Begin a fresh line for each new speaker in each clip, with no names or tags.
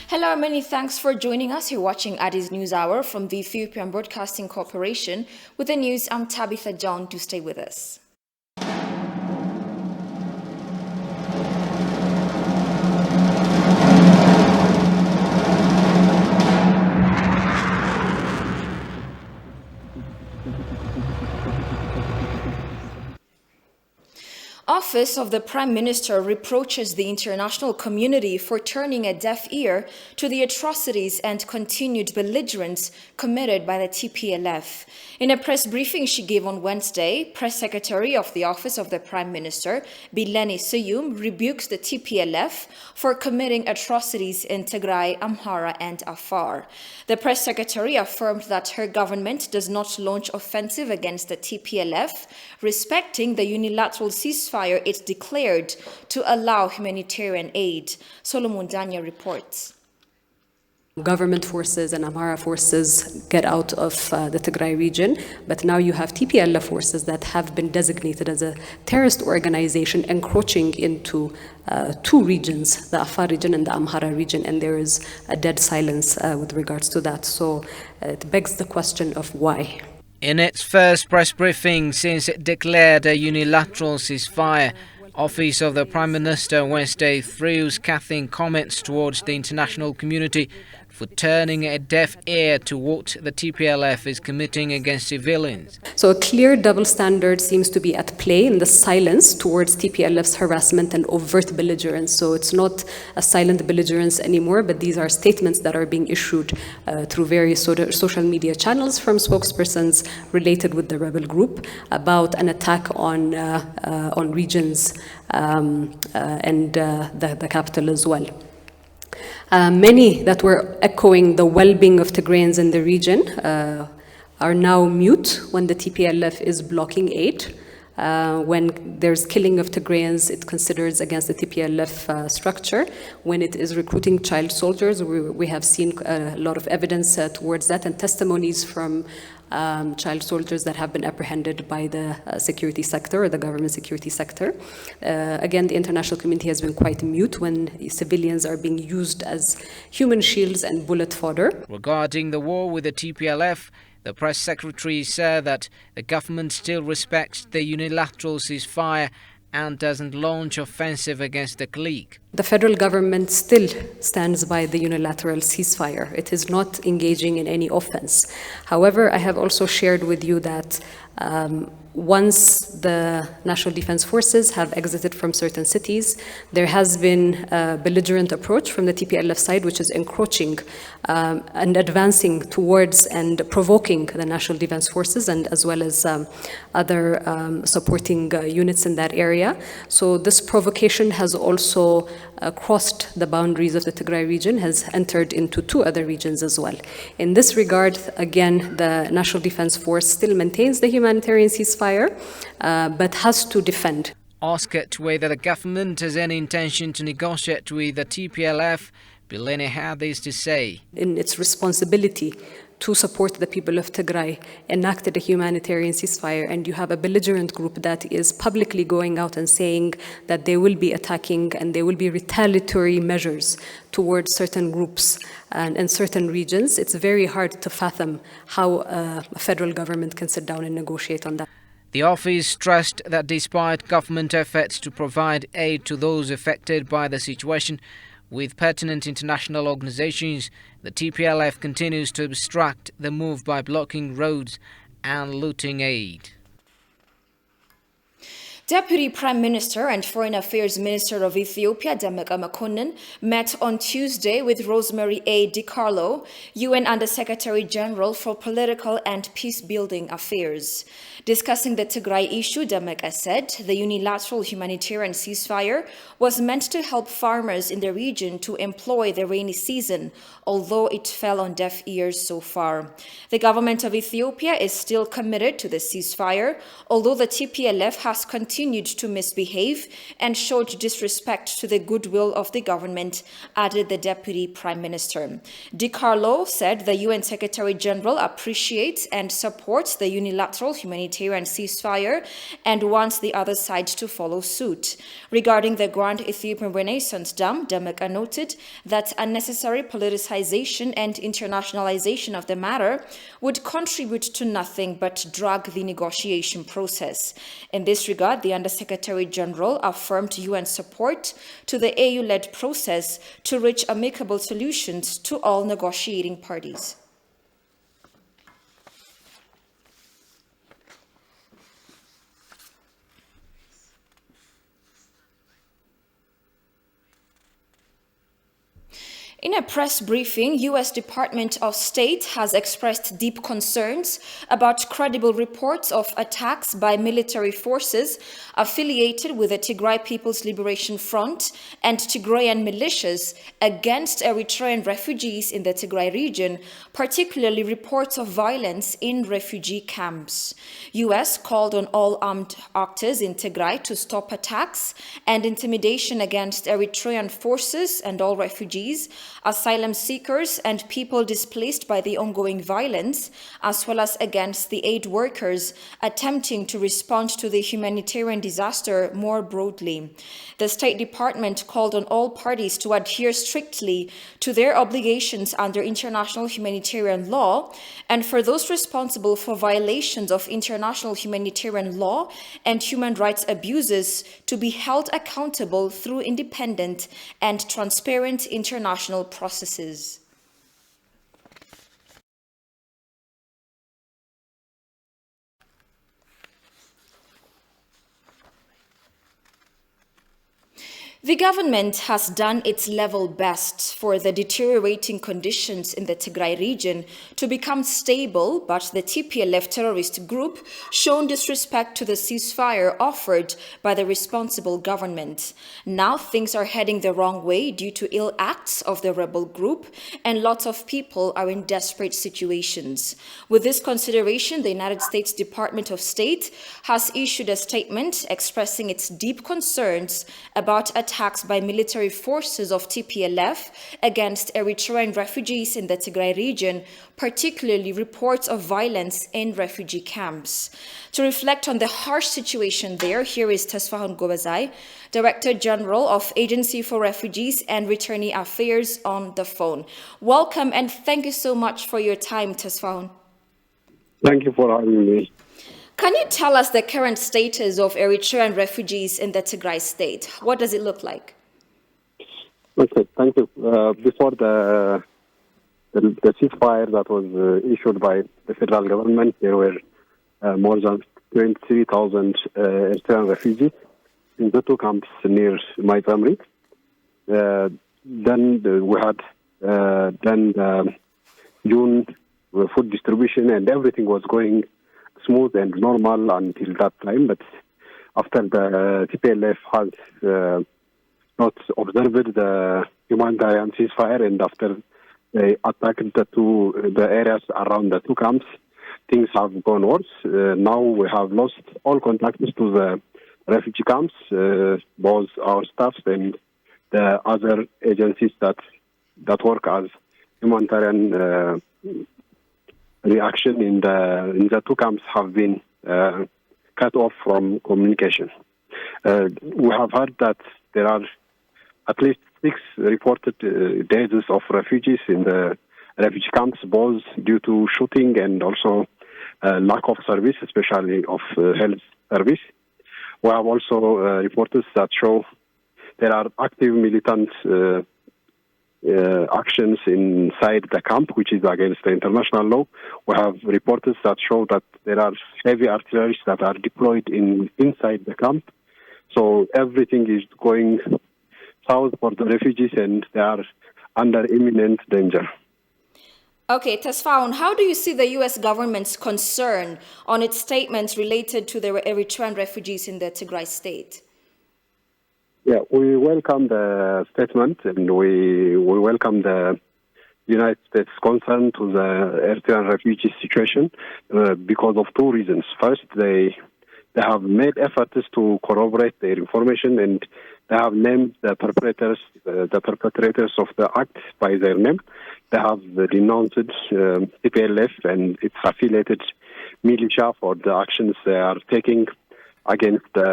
Hello, many thanks for joining us. You're watching Addis News Hour from the Ethiopian Broadcasting Corporation. With the news, I'm Tabitha John. Do stay with us. Office of the Prime Minister reproaches the international community for turning a deaf ear to the atrocities and continued belligerence committed by the TPLF. In a press briefing she gave on Wednesday, Press Secretary of the Office of the Prime Minister, Bileni Suyum, rebukes the TPLF for committing atrocities in Tigray, Amhara, and Afar. The Press Secretary affirmed that her government does not launch offensive against the TPLF, respecting the unilateral ceasefire it declared to allow humanitarian aid. Solomon Danya reports.
Government forces and Amhara forces get out of the Tigray region, but now you have TPLF forces that have been designated as a terrorist organization encroaching into two regions, the Afar region and the Amhara region, and there is a dead silence with regards to that. So it begs the question of why.
In its first press briefing since it declared a unilateral ceasefire, Office of the Prime Minister Wednesday threw scathing comments towards the international community for turning a deaf ear to what the TPLF is committing against civilians.
So a clear double standard seems to be at play in the silence towards TPLF's harassment and overt belligerence. So it's not a silent belligerence anymore, but these are statements that are being issued through various social media channels from spokespersons related with the rebel group about an attack on regions and the capital as well. Many that were echoing the well-being of Tigrayans in the region are now mute when the TPLF is blocking aid. When there's killing of Tigrayans, it considers against the TPLF structure. When it is recruiting child soldiers, we have seen a lot of evidence towards that and testimonies from child soldiers that have been apprehended by the security sector or the government security sector. Again, the international community has been quite mute when civilians are being used as human shields and bullet fodder.
Regarding the war with the TPLF, the press secretary said that the government still respects the unilateral ceasefire and doesn't launch offensive against the clique.
The federal government still stands by the unilateral ceasefire. It is not engaging in any offense. However, I have also shared with you that once the National Defense Forces have exited from certain cities, there has been a belligerent approach from the TPLF side, which is encroaching and advancing towards and provoking the National Defense Forces and as well as other supporting units in that area. So this provocation has also crossed the boundaries of the Tigray region, has entered into two other regions as well. In this regard, again, the National Defense Force still maintains the humanitarian ceasefire, but has to defend.
Asked whether the government has any intention to negotiate with the TPLF, Bileni had this to say.
In its responsibility to support the people of Tigray, enacted a humanitarian ceasefire, and you have a belligerent group that is publicly going out and saying that they will be attacking and there will be retaliatory measures towards certain groups and certain regions. It's very hard to fathom how a federal government can sit down and negotiate on that.
The office stressed that despite government efforts to provide aid to those affected by the situation, with pertinent international organizations, the TPLF continues to obstruct the move by blocking roads and looting aid.
Deputy Prime Minister and Foreign Affairs Minister of Ethiopia, Demeke Mekonnen, met on Tuesday with Rosemary A. DiCarlo, UN Under-Secretary General for Political and Peace-Building Affairs. Discussing the Tigray issue, Demeke said the unilateral humanitarian ceasefire was meant to help farmers in the region to employ the rainy season, although it fell on deaf ears so far. The government of Ethiopia is still committed to the ceasefire, although the TPLF has continued continued to misbehave and showed disrespect to the goodwill of the government, added the Deputy Prime Minister. Di Carlo said the UN Secretary General appreciates and supports the unilateral humanitarian ceasefire and wants the other side to follow suit. Regarding the Grand Ethiopian Renaissance Dam, Demeka noted that unnecessary politicization and internationalization of the matter would contribute to nothing but drag the negotiation process. In this regard, the Undersecretary General affirmed UN support to the AU-led process to reach amicable solutions to all negotiating parties. In a press briefing, U.S. Department of State has expressed deep concerns about credible reports of attacks by military forces affiliated with the Tigray People's Liberation Front and Tigrayan militias against Eritrean refugees in the Tigray region, particularly reports of violence in refugee camps. U.S. called on all armed actors in Tigray to stop attacks and intimidation against Eritrean forces and all refugees, asylum seekers and people displaced by the ongoing violence, as well as against the aid workers attempting to respond to the humanitarian disaster more broadly. The State Department called on all parties to adhere strictly to their obligations under international humanitarian law, and for those responsible for violations of international humanitarian law and human rights abuses to be held accountable through independent and transparent international processes. The government has done its level best for the deteriorating conditions in the Tigray region to become stable, but the TPLF terrorist group shown disrespect to the ceasefire offered by the responsible government. Now things are heading the wrong way due to ill acts of the rebel group, and lots of people are in desperate situations. With this consideration, the United States Department of State has issued a statement expressing its deep concerns about attacks by military forces of TPLF against Eritrean refugees in the Tigray region, particularly reports of violence in refugee camps. To reflect on the harsh situation there, here is Tesfahun Gobazai, Director General of Agency for Refugees and Returnee Affairs, on the phone. Welcome and thank you so much for your time, Tesfahun.
Thank you for having me.
Can you tell us the current status of Eritrean refugees in the Tigray state? What does it look like?
Okay, thank you. Before the ceasefire that was issued by the federal government, there were more than 23,000 Eritrean refugees in the two camps near my family. Then we had June food distribution, and everything was going smooth and normal until that time. But after the TPLF has not observed the humanitarian ceasefire, and after they attacked the areas around the two camps, things have gone worse. Now we have lost all contacts to the refugee camps, both our staffs and the other agencies that work as humanitarian reaction in the two camps have been cut off from communication. We have heard that there are at least 6 reported deaths of refugees in the refugee camps, both due to shooting and also lack of service, especially of health service. We have also reports that show there are active militant actions inside the camp, which is against the international law. We have reports that show that there are heavy artillery that are deployed inside the camp. So everything is going south for the refugees, and they are under imminent danger.
Okay, Tesfahun, how do you see the U.S. government's concern on its statements related to the Eritrean refugees in the Tigray state?
Yeah, we welcome the statement, and we welcome the United States concern to the Eritrean refugee situation because of 2 reasons. First, they They have made efforts to corroborate their information, and they have named the perpetrators of the act by their name. They have denounced TPLF and its affiliated militia for the actions they are taking against the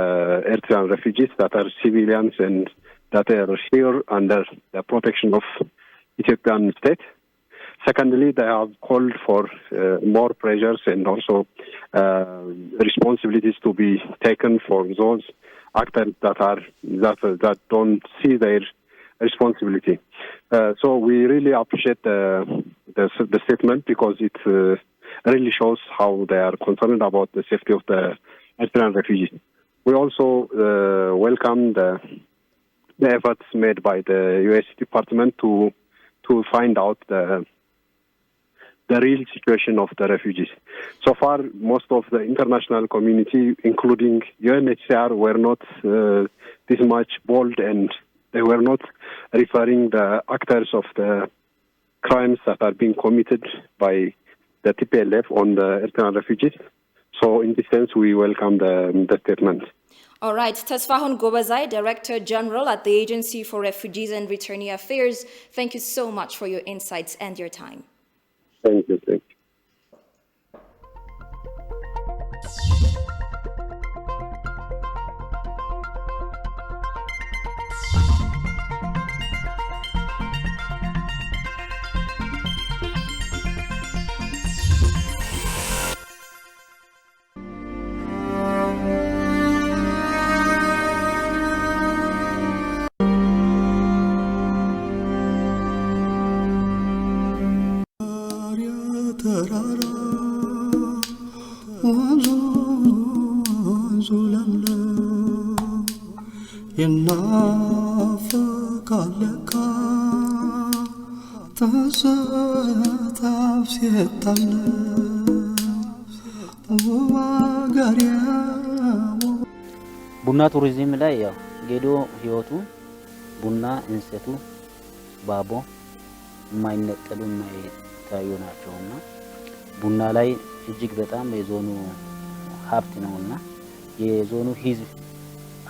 Eritrean refugees that are civilians and that are here under the protection of Ethiopian state. Secondly, they have called for more pressures and also responsibilities to be taken for those actors that don't see their responsibility. So we really appreciate the statement because it really shows how they are concerned about the safety of the Eritrean refugees. We also welcome the efforts made by the U.S. Department to find out the real situation of the refugees. So far, most of the international community, including UNHCR, were not this much bold, and they were not referring the actors of the crimes that are being committed by the TPLF on the Eritrean refugees. So in this sense, we welcome the statement.
All right. Tasfahun Gobazai, Director General at the Agency for Refugees and Returnee Affairs, thank you so much for your insights and your time.
Thank you.
ቡና ቱሪዝም ላይ ያው ጌዶ ህይወቱ ቡና እንሰቱ ባቦ የማይነጠሉ የማይታዩ ናቸውና ቡና ላይ እጅግ በጣም የዞኑ ሀብት ነውና የዞኑ ህዝብ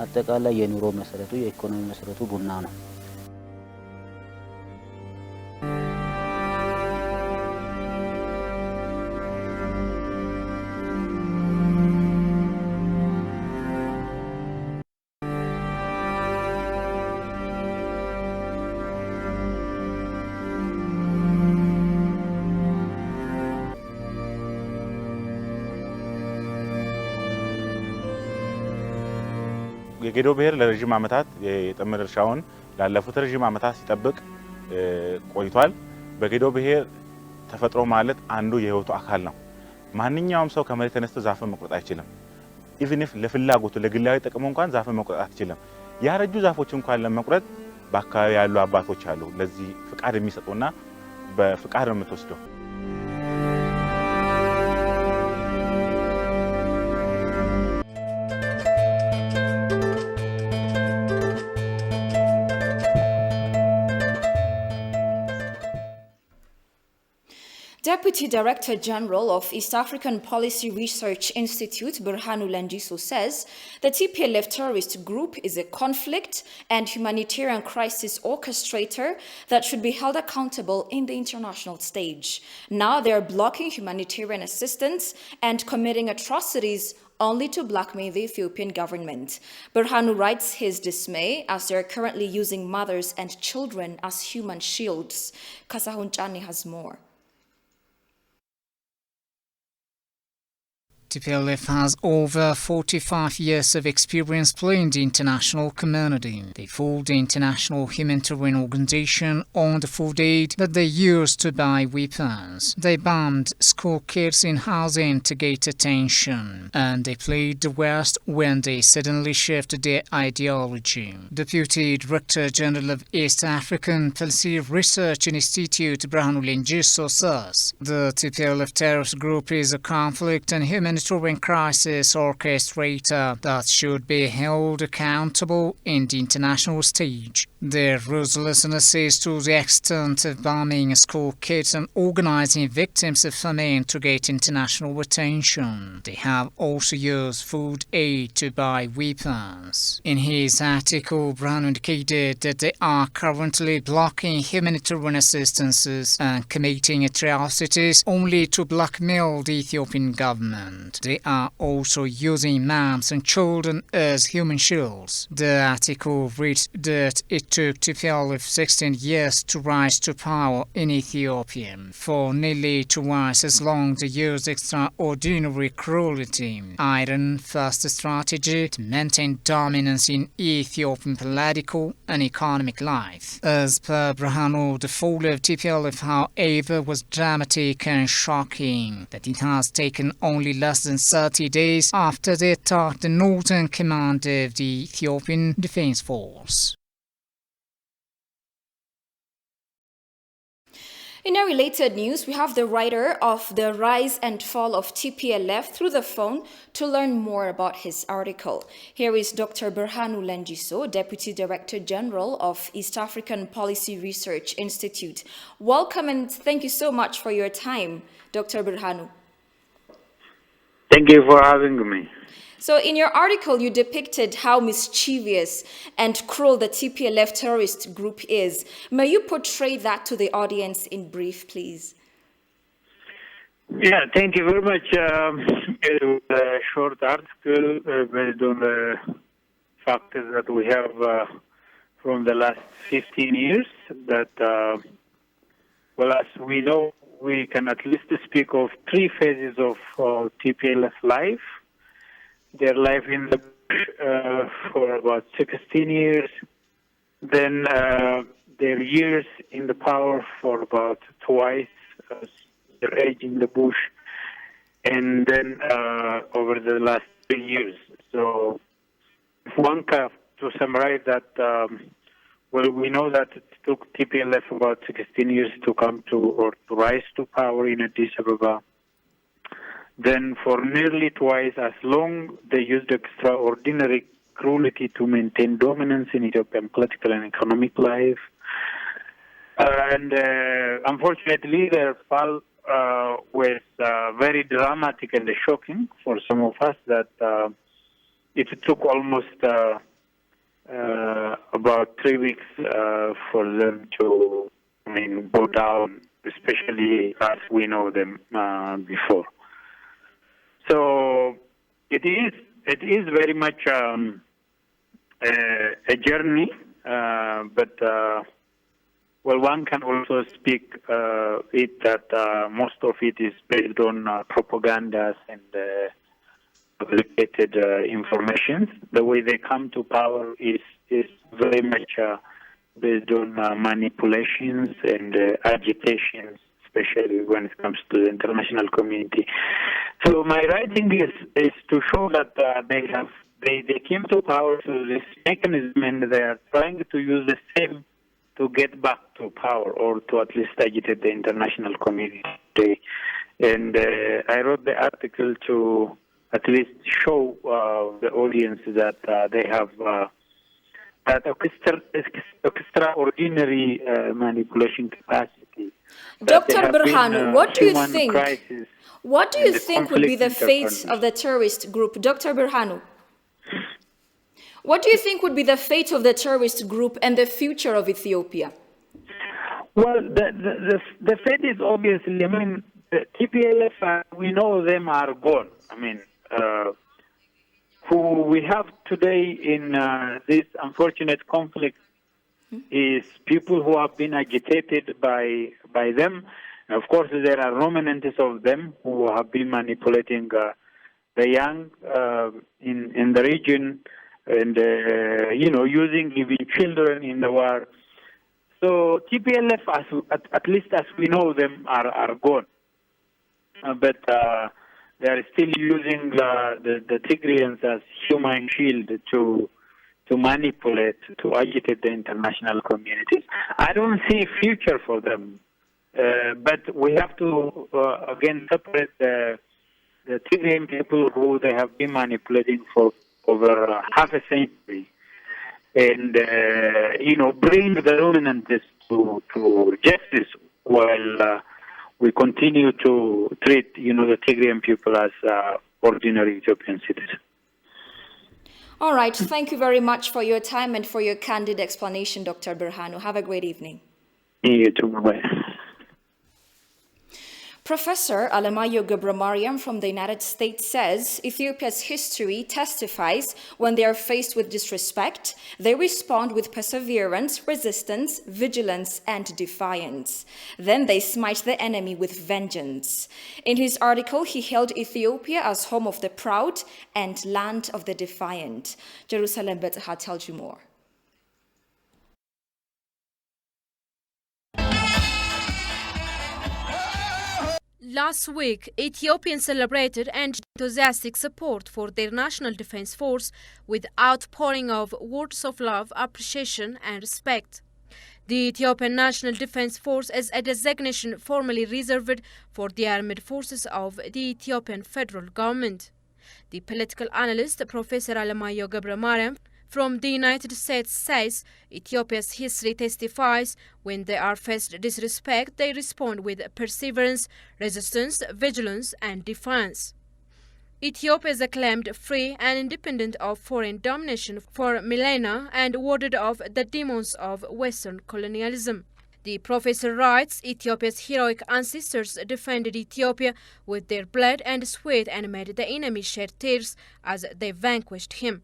አጠቃላይ የኑሮ መሰረቱ የኢኮኖሚ መሰረቱ ቡና ነው።
የጌዶ ብሔር ለረጅም ዓመታት የጠመድ እርሻውን ላለፉት ረጅም ዓመታት ሲጠብቅ ቆይቷል። በጌዶ ብሔር ተፈጥሮ ማለት አንዱ የህይወቱ አካል ነው። ማንኛውም ሰው ከመሬት ተነስቶ ዛፍን መቁረጥ አይችልም። ኢቭን ኢፍ ለፍላጎቱ ለግላዊ ጥቅሙ እንኳን ዛፍን መቁረጥ አይችልም። ያረጁ ዛፎች እንኳን ለመቁረጥ በአካባቢ ያሉ አባቶች አሉ ለዚህ ፍቃድ የሚሰጡና በፍቃድ ነው የምትወስደው።
Deputy Director General of East African Policy Research Institute, Birhanu Lengiso, says the TPLF terrorist group is a conflict and humanitarian crisis orchestrator that should be held accountable in the international stage. Now they are blocking humanitarian assistance and committing atrocities only to blackmail the Ethiopian government. Birhanu writes his dismay as they are currently using mothers and children as human shields. Kasahun Chani has more.
TPLF has over 45 years of experience playing the international community. They fooled the International Humanitarian Organization on the food aid that they used to buy weapons. They bombed school kids in housing to get attention. And they played the West when they suddenly shifted their ideology. Deputy Director General of East African Policy Research Institute, Birhanu Lengiso, says the TPLF terrorist group is a conflict and humanitarian crisis orchestrator that should be held accountable in the international stage. Their ruthlessness is to the extent of bombing school kids and organizing victims of famine to get international attention. They have also used food aid to buy weapons. In his article, Brown indicated that they are currently blocking humanitarian assistances and committing atrocities only to blackmail the Ethiopian government. They are also using moms and children as human shields. The article reads that it took TPLF 16 years to rise to power in Ethiopia. For nearly twice as long, they used extraordinary cruelty. Iron first strategy to maintain dominance in Ethiopian political and economic life. As per Brahanu, the fall of TPLF, however, was dramatic and shocking, that it has taken only less than 30 days after they attacked the northern command of the Ethiopian Defense Force.
In our related news, we have the writer of The Rise and Fall of TPLF through the phone to learn more about his article. Here is Dr. Berhanu Lengiso, Deputy Director General of East African Policy Research Institute. Welcome and thank you so much for your time, Dr. Berhanu.
Thank you for having me.
So in your article, you depicted how mischievous and cruel the TPLF terrorist group is. May you portray that to the audience in brief, please?
Yeah, thank you very much. It was a short article based on the factors that we have from the last 15 years that, well, as we know, we can at least speak of three phases of TPLF life. Their life in the for about 16 years, then their years in the power for about twice, their age in the bush, and then over the last 3 years. So if one can to summarize that, well, we know that it took TPLF about 16 years to come to or to rise to power in Addis Ababa. Then for nearly twice as long, they used extraordinary cruelty to maintain dominance in Ethiopian political and economic life. And unfortunately, their fall was very dramatic and shocking for some of us that it took almost about 3 weeks for them to, go down, especially as we know them before. So it is very much a journey, but well, one can also speak it that most of it is based on propagandas and fabricated information. The way they come to power is very much based on manipulations and agitations, especially when it comes to the international community. So my writing is to show that they came to power through this mechanism, and they are trying to use the same to get back to power, or to at least agitate the international community. And I wrote the article to at least show the audience that they have that extraordinary manipulation capacity.
Dr. Berhanu, what do you think? What do you
the
think would be the fate of the terrorist group? Dr. Berhanu, what do you think would be the fate of the terrorist group and the future of Ethiopia?
Well, the fate is obviously, the TPLF, we know them are gone. Who we have today in this unfortunate conflict is people who have been agitated by them. Of course, there are remnants of them who have been manipulating the young in the region and, using even children in the war. So TPLF, at least as we know them, are gone. But they are still using the Tigrayans as human shield to manipulate, to agitate the international community. I don't see a future for them. But we have to, again, separate the Tigrayan people who they have been manipulating for over half a century. and bring the dominants to justice while we continue to treat the Tigrayan people as ordinary Ethiopian citizens.
All right. Thank you very much for your time and for your candid explanation, Dr. Berhanu. Have a great evening.
You too. Bye-bye.
Professor Alemayo Gebramariam from the United States says Ethiopia's history testifies when they are faced with disrespect, they respond with perseverance, resistance, vigilance, and defiance. Then they smite the enemy with vengeance. In his article, he hailed Ethiopia as home of the proud and land of the defiant. Jerusalem Betha tells you more.
Last week, Ethiopians celebrated and enthusiastic support for their National Defense Force with outpouring of words of love, appreciation and respect. The Ethiopian National Defense Force is a designation formally reserved for the armed forces of the Ethiopian federal government. The political analyst Professor Alemayo Gebramariam from the United States says Ethiopia's history testifies when they are faced disrespect, they respond with perseverance, resistance, vigilance, and defiance. Ethiopia is acclaimed free and independent of foreign domination for millennia and warded off the demons of Western colonialism. The professor writes, Ethiopia's heroic ancestors defended Ethiopia with their blood and sweat and made the enemy shed tears as they vanquished him.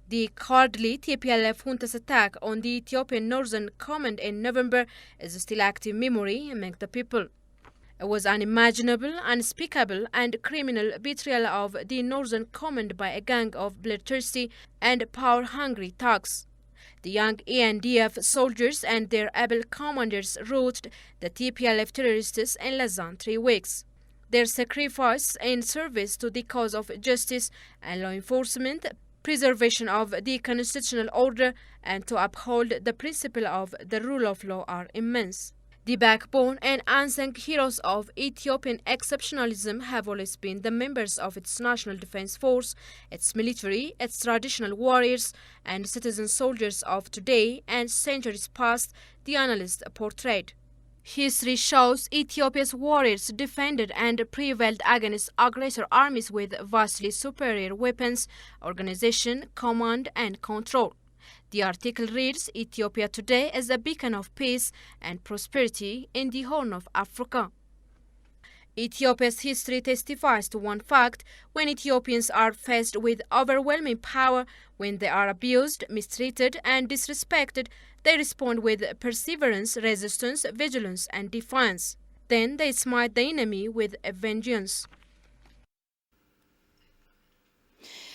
The cowardly TPLF junta's attack on the Ethiopian Northern Command in November is still active memory among the people. It was unimaginable, unspeakable, and criminal betrayal of the Northern Command by a gang of bloodthirsty and power-hungry thugs. The young ANDF soldiers and their able commanders routed the TPLF terrorists in less than 3 weeks. Their sacrifice in service to the cause of justice and law enforcement, preservation of the constitutional order, and to uphold the principle of the rule of law are immense. The backbone and unsung heroes of Ethiopian exceptionalism have always been the members of its National Defense Force, its military, its traditional warriors, and citizen soldiers of today and centuries past, the analyst portrayed. History shows Ethiopia's warriors defended and prevailed against aggressor armies with vastly superior weapons, organization, command, and control. The article reads, Ethiopia today is a beacon of peace and prosperity in the Horn of Africa. Ethiopia's history testifies to one fact: when Ethiopians are faced with overwhelming power, when they are abused, mistreated, and disrespected, they respond with perseverance, resistance, vigilance, and defiance. Then they smite the enemy with a vengeance.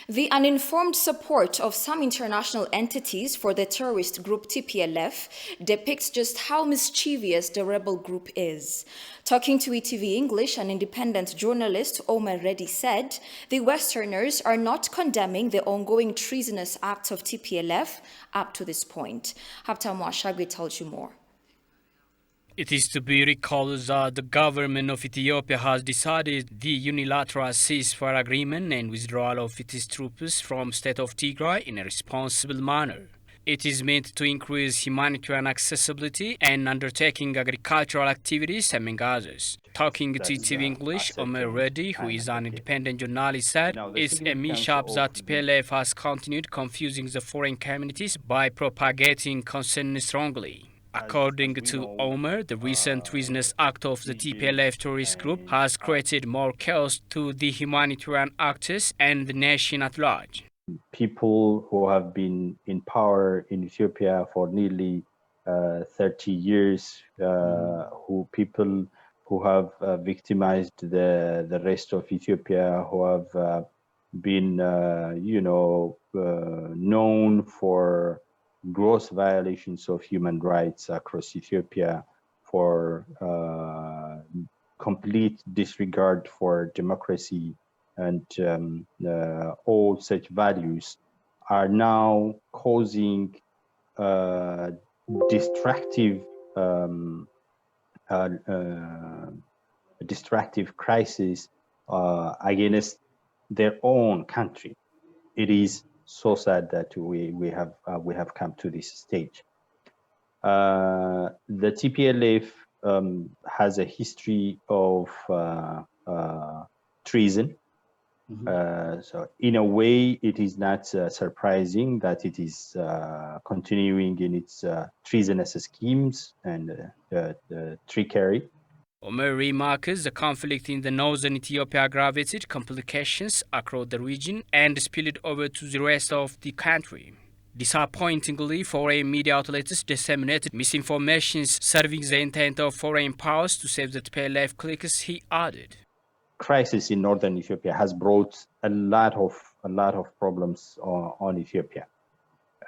The uninformed support of some international entities for the terrorist group TPLF depicts just how mischievous the rebel group is. Talking to ETV English, an independent journalist, Omar Reddy, said the Westerners are not condemning the ongoing treasonous acts of TPLF up to this point. Haptam Washagwe tells you more.
It is to be recalled that the government of Ethiopia has decided the unilateral ceasefire agreement and withdrawal of its troops from state of Tigray in a responsible manner. It is meant to increase humanitarian accessibility and undertaking agricultural activities, among others. Talking to TV English, Omer Reddy, who is an independent journalist, said it's a mishap that PLF has continued confusing the foreign communities by propagating consciousness wrongly. According to Omer, the recent treasonous act of the TPLF terrorist group has created more chaos to the humanitarian actors and the nation at large.
People who have been in power in Ethiopia for nearly 30 years, people who have victimized the rest of Ethiopia, who have been, known for gross violations of human rights across Ethiopia, for complete disregard for democracy and all such values, are now causing destructive crisis against their own country. It is so sad that we have come to this stage. The TPLF has a history of treason. So in a way, it is not surprising that it is continuing in its treasonous schemes and the trickery.
Omer remarks the conflict in the northern Ethiopia aggravated complications across the region and spilled over to the rest of the country. Disappointingly, foreign media outlets disseminated misinformation serving the intent of foreign powers to save the TPLF cliques, he added.
Crisis in northern Ethiopia has brought a lot of problems on Ethiopia,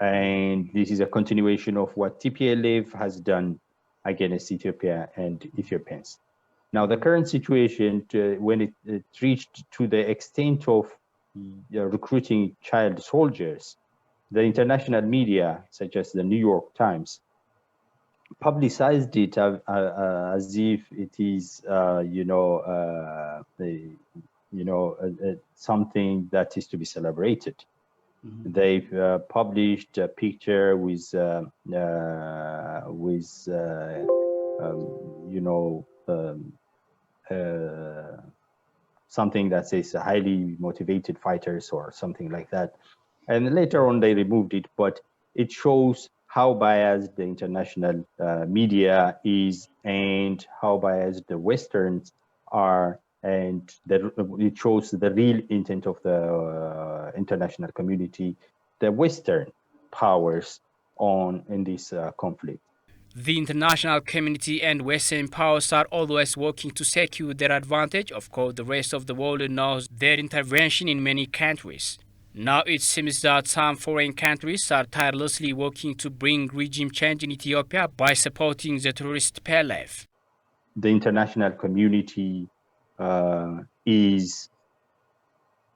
and this is a continuation of what TPLF has done against Ethiopia and Ethiopians. Now, the current situation, when it reached to the extent of recruiting child soldiers, the international media, such as the New York Times, publicized it as if it is, something that is to be celebrated. They've published a picture with something that says highly motivated fighters or something like that. And later on, they removed it, but it shows how biased the international media is and how biased the Westerns are. And it shows the real intent of the international community, the Western powers in this conflict.
The international community and Western powers are always working to secure their advantage. Of course, the rest of the world knows their intervention in many countries. Now it seems that some foreign countries are tirelessly working to bring regime change in Ethiopia by supporting the terrorist TPLF.
The international community is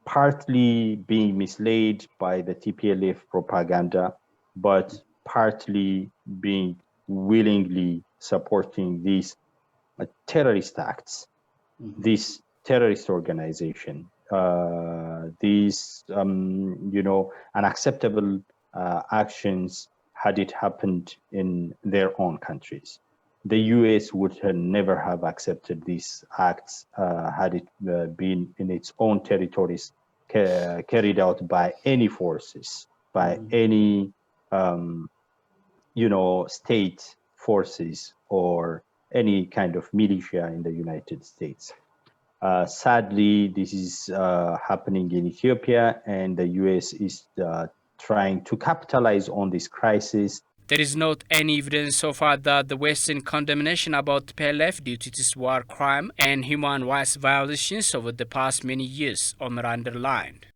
partly being misled by the TPLF propaganda, but partly being willingly supporting these terrorist acts, this terrorist organization, these unacceptable actions had it happened in their own countries. The US would never have accepted these acts had it been in its own territories carried out by any forces, by any state forces or any kind of militia in the United States. Sadly, this is happening in Ethiopia, and the US is trying to capitalize on this crisis.
There is not any evidence so far that the Western condemnation about TPLF due to its war crime and human rights violations over the past many years, Omer underlined.